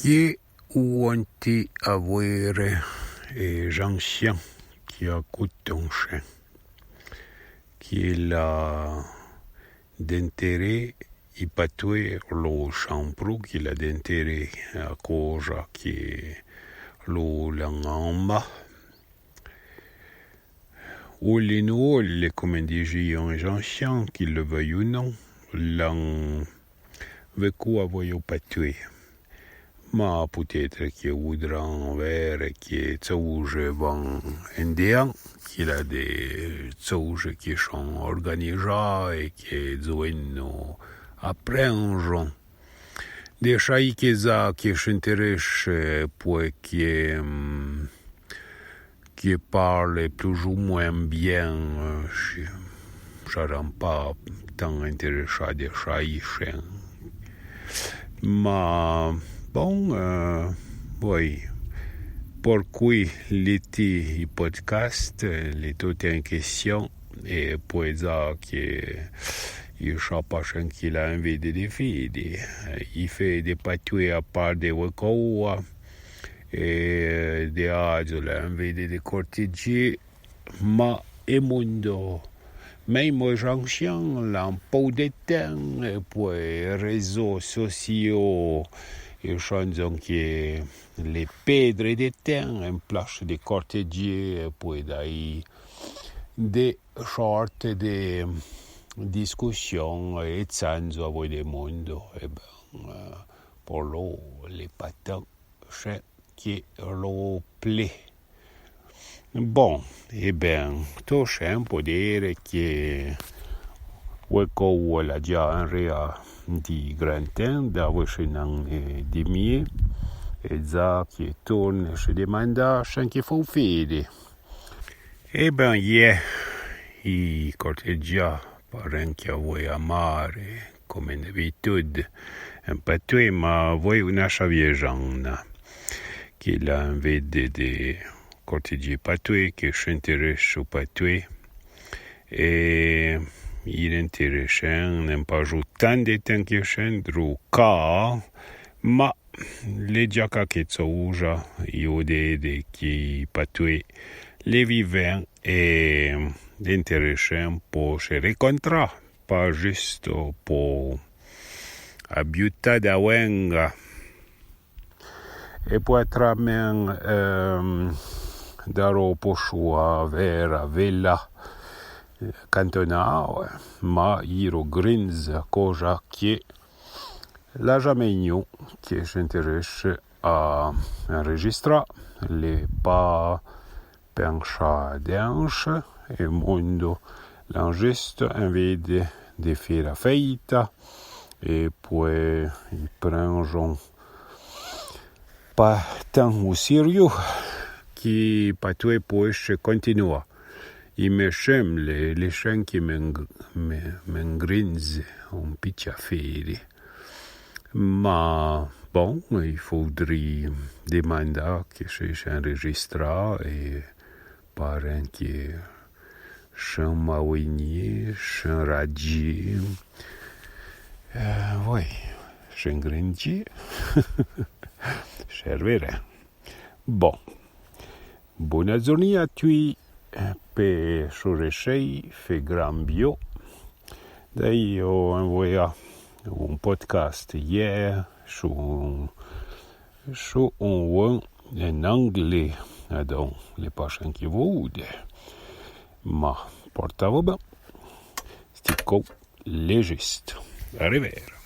Che uanti avere e anciens qui écoutent ton chien, qui est là d'intérêt i patoué lo champru qui l'a d'intérêt a cosa qui est lo langamba ou les nouveaux les comme dit un ancien qui le veuille ou non l'en vécu avoyau patoué. Ma peut-être qu'il voudra en vers qui est sauge van indien, qu'il a des sauges qui sont organisés et qui nous apprennent. Des choses qui s'intéressent pour qui parlent plus ou moins bien. Je ne suis pas tant intéressé des choses. Ma bon, oui. Pour cui l'été podcast, les tout en question, et pour ça qu'il ne pas qu'il a envie de défier. Il fait des patouilles à part des recours et des âges, il a envie de cortiger, ma et mundo. Même aux anciens, l'un peu de temps pour les réseaux sociaux. Et chanson qui les pedres de temps en place de cortégier poi dai des sortes de discussions et senza voi del mondo e pour lo les patins qui lo plaît. Bon, e ben, to un po' dire che Weko la già in rea di gran temps, dove c'è un di mie, e za che torna ci demanda anche fu fede. E ben, i corteggia parecchi a voi amare, come d'abitudine, un patoué, ma voi una chaviegiana, che la vede di corteggi patoué, che ci interessa su patoué, e il intéressant n'aime pas jouer tant de temps que je car ma les jacques qui sont io de qui patoué les vivants et l'intéressant pour se rencontrer pas juste pour abuter d'awenga et pour être même daro pochua vera vela cantonale, ma iro grins cosa che la Jamegno che s'intéresse à enregistrer les pas pencha d'anche et mondo l'enregistre invite de faire la fête et puis ils prennent pas tant au sérieux qui patoué pour continuer. Il me semble les chiens qui m'engrinsent un petit affaire. Mais bon, il faudrait demander que je enregistre et par un qui chien mawigné, chien radier. Oui, chien grindier. Servirai. Bon. Bonne journée à toi. Per Suresei fait grand bio. Dai ho envoyé un podcast hier sur un web en anglais. Donc, les prochains qui voudent. Ma portavo bien. Stico legiste. Arrivederci.